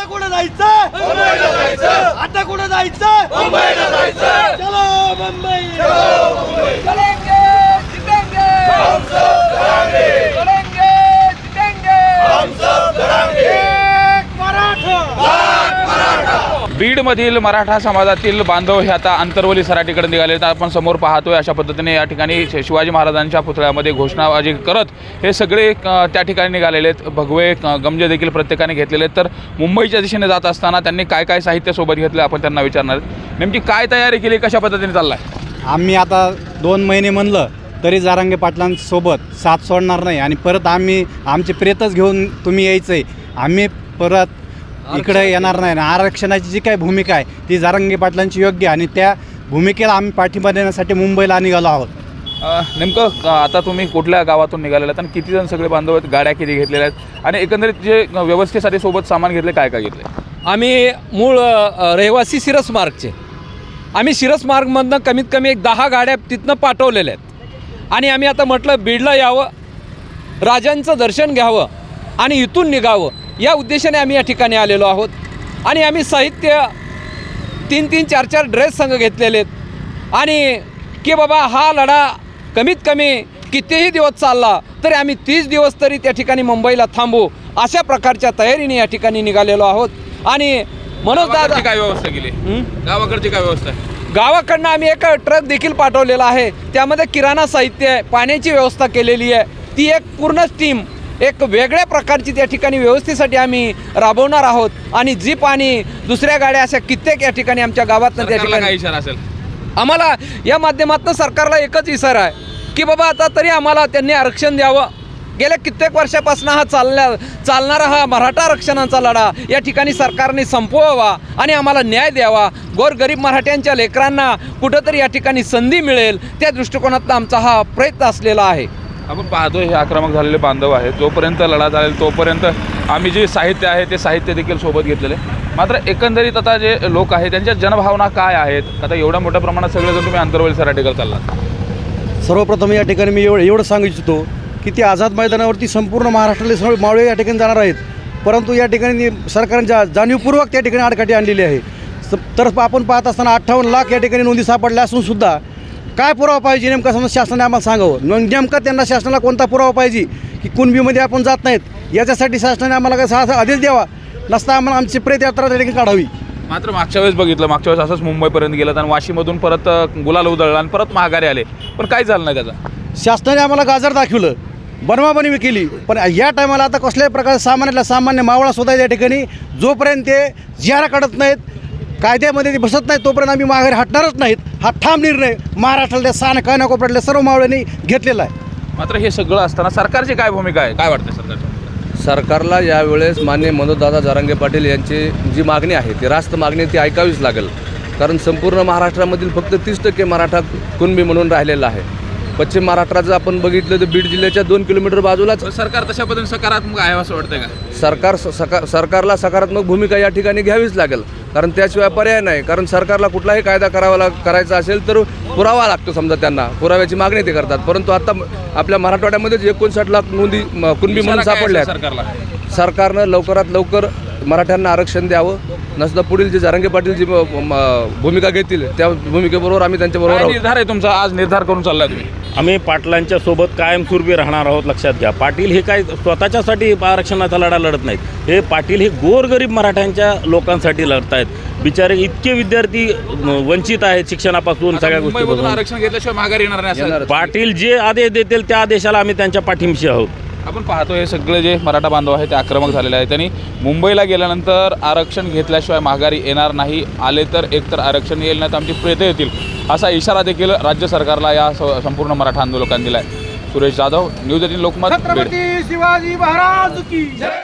आता कुठे जायचं? मुंबईला जायचं. आता कुठे जायचं? मुंबईला जायचं. चलो मुंबई, चलो मुंबई. चलेंगे जीतेंगे, हम सब लड़ांगे. चलेंगे जीतेंगे, हम सब लड़ांगे. एक मराठा. लाख मराठा. बीडमधील मराठा समाजातील बांधव हे आता अंतरवली सराटीकडे निघाले. तर आपण समोर पाहतोय अशा पद्धतीने या ठिकाणी शिवाजी महाराजांच्या पुतळ्यामध्ये घोषणाबाजी करत हे सगळे त्या ठिकाणी निघालेले आहेत. भगवे गमजे देखील प्रत्येकाने घेतलेले आहेत. तर मुंबईच्या दिशेने जात असताना त्यांनी काय काय साहित्य सोबत घेतलं आपण त्यांना विचारणार आहेत. नेमकी काय तयारी केली, कशा पद्धतीने चाललाय? आम्ही आता 2 महिने म्हणलं तरी जारांगे पाटलांसोबत साथ सोडणार नाही आणि परत आम्ही आमचे प्रेतच घेऊन तुम्ही यायचं आहे. आम्ही परत इकडे येणार नाही. आरक्षणाची जी काही भूमिका आहे ती जारांगे पाटलांची योग्य आणि त्या भूमिकेला आम्ही पाठिंबा देण्यासाठी मुंबईला निघालो आहोत. नेमकं आता तुम्ही कुठल्या गावातून निघालेला आहेत आणि किती जण सगळे बांधव आहेत, गाड्या किती घेतलेल्या आहेत आणि एकंदरीत जे व्यवस्थेसाठी सोबत सामान घेतले काय काय घेतले? आम्ही मूळ रहिवासी शिरसमार्गचे. आम्ही शिरसमार्गमधनं कमीत कमी 10 गाड्या तिथनं पाठवलेल्या आहेत आणि आम्ही आता म्हटलं बीडला यावं, राजांचं दर्शन घ्यावं आणि इथून निघावं या उद्देशाने आम्ही या ठिकाणी आलेलो आहोत. आणि आम्ही साहित्य 3-3, 4-4 ड्रेस संघ घेतलेले आहेत आणि की बाबा हा लढा कमीत कमी कितीही दिवस चालला तरी आम्ही 30 दिवस तरी त्या ठिकाणी मुंबईला थांबू अशा प्रकारच्या तयारीने या ठिकाणी निघालेलो आहोत. आणि मनोज दादा काय व्यवस्था केली? गावाकडची काय व्यवस्था आहे? गावाकडनं आम्ही एक ट्रक देखील पाठवलेला आहे. त्यामध्ये किराणा साहित्य आहे, पाण्याची व्यवस्था केलेली आहे. ती एक पूर्ण टीम एक वेगळ्या प्रकारची त्या ठिकाणी व्यवस्थेसाठी आम्ही राबवणार आहोत. आणि जीप आणि दुसऱ्या गाड्या अशा कित्येक या ठिकाणी आमच्या गावातनं त्या ठिकाणी काय इशारा असेल? आम्हाला या माध्यमातून सरकारला एकच इशारा आहे की बाबा आता तरी आम्हाला त्यांनी आरक्षण द्यावं. गेल्या कित्येक वर्षापासून हा चालणारा हा मराठा आरक्षणाचा लढा या ठिकाणी सरकारने संपवावा आणि आम्हाला न्याय द्यावा. गोरगरीब मराठ्यांच्या लेकरांना कुठंतरी या ठिकाणी संधी मिळेल त्या दृष्टिकोनातून आमचा हा प्रयत्न असलेला आहे. आपण पाहतो हे आक्रमक झालेले बांधव आहेत. जोपर्यंत लढा चालेल तोपर्यंत आम्ही जे साहित्य आहे ते साहित्य देखील सोबत घेतलेले. मात्र एकंदरीत आता जे लोक आहेत त्यांच्या जनभावना काय आहेत? आता एवढ्या मोठ्या प्रमाणात सगळेजण तुम्ही अंतरवली सराटीकडे चाललात. सर्वप्रथम या ठिकाणी मी एवढं सांगू इच्छितो की ती आझाद मैदानावरती संपूर्ण महाराष्ट्रातले सर्व मावळे या ठिकाणी जाणार आहेत. परंतु या ठिकाणी सरकारने जाणीवपूर्वक त्या ठिकाणी आडकाठी आणलेली आहे. तर आपण पाहत असताना 58 लाख या ठिकाणी नोंदी सापडल्या असूनसुद्धा काय पुरावा पाहिजे नेमका समजा शासनाने आम्हाला सांगावं. नेमका त्यांना शासनाला कोणता पुरावा पाहिजे की कुणबीमध्ये आपण जात नाहीत याच्यासाठी शासनाने आम्हाला काय असा आदेश द्यावा. नसता आम्हाला आमची प्रेतयात्रा त्या ठिकाणी काढावी. मात्र मागच्या वेळेस बघितलं, मागच्या वेळेस असंच मुंबईपर्यंत गेलं आणि वाशीमधून परत गुलाल उधळला आणि परत माघारी आले, पण काय झालं नाही त्याचा. शासनाने आम्हाला गाजर दाखवलं, बनवाबनवी केली. पण या टायमाला आता कसल्याही प्रकारे सामान्य मावळा सुद्धा या ठिकाणी जोपर्यंत ते जिहारा काढत नाहीत, कायद्यामध्ये ते बसत नाहीत तोपर्यंत आम्ही माघारी हटणारच नाहीत. हा ठाम निर्णय महाराष्ट्रातल्या स्थानिक कोपऱ्यातल्या सर्व मावळ्यांनी घेतलेला आहे. मात्र हे सगळं असताना सरकारची काय भूमिका आहे, काय वाटतं सरकारची? सरकारला यावेळेस माननीय मनोजदादा जरांगे पाटील यांची जी मागणी आहे ती रास्त मागणी ती ऐकावीच लागेल. कारण संपूर्ण महाराष्ट्रामधील फक्त 30% मराठा कुणबी म्हणून राहिलेला आहे. पश्चिम महाराष्ट्राचं आपण बघितलं तर बीड जिल्ह्याच्या 2 किलोमीटर बाजूलाच सरकार तशा पद्धतीने सकारात्मक आहे असं वाटतंय का? सरकारला सकारात्मक भूमिका या ठिकाणी घ्यावीच लागेल. कारण त्याशिवाय पर्याय नाही. कारण सरकारला कुठलाही कायदा करायचा असेल तर पुरावा लागतो. समजा त्यांना पुराव्याची मागणी ते करतात. परंतु आता आपल्या मराठवाड्यामध्ये 59 लाख नोंदी कुणबी म्हणून सापडल्या. सरकारनं लवकरात लवकर मराठ्यांना आरक्षण द्यावं. नसतं पुढील जे जरांगे पाटील जी भूमिका घेतील त्या भूमिकेबरोबर आम्ही त्यांच्याबरोबर आहोत. निर्धार आहे तुमचा, आज निर्धार करून चाललाय तुम्ही? आम्ही पाटलांच्या सोबत कायमस्वरूपी राहणार आहोत. लक्षात घ्या, पाटील हे काय स्वतःच्यासाठी आरक्षणाचा लढा लढत नाहीत. हे पाटील हे गोरगरीब मराठ्यांच्या लोकांसाठी लढत आहेत. बिचारे इतके विद्यार्थी वंचित आहेत शिक्षणापासून, सगळ्या गोष्टीपासून. आरक्षण घेतल्याशिवाय माघारी येणार नाही असं पाटील जे आदेश देतील त्या आदेशाला आम्ही त्यांच्या पाठीशी आहोत. आपण पाहतो हे सगळे जे मराठा बांधव आहेत ते आक्रमक झालेले आहेत. त्यांनी मुंबईला गेल्यानंतर आरक्षण घेतल्याशिवाय माघारी येणार नाही. आले तर एकतर आरक्षण येईल नाही तर आमची प्रेतं येतील असा इशारा देखील राज्य सरकारला या संपूर्ण मराठा आंदोलकांनी दिला आहे. सुरेश जाधव, न्यूज 18 लोकमत, बीड. छत्रपती शिवाजी महाराज की जय.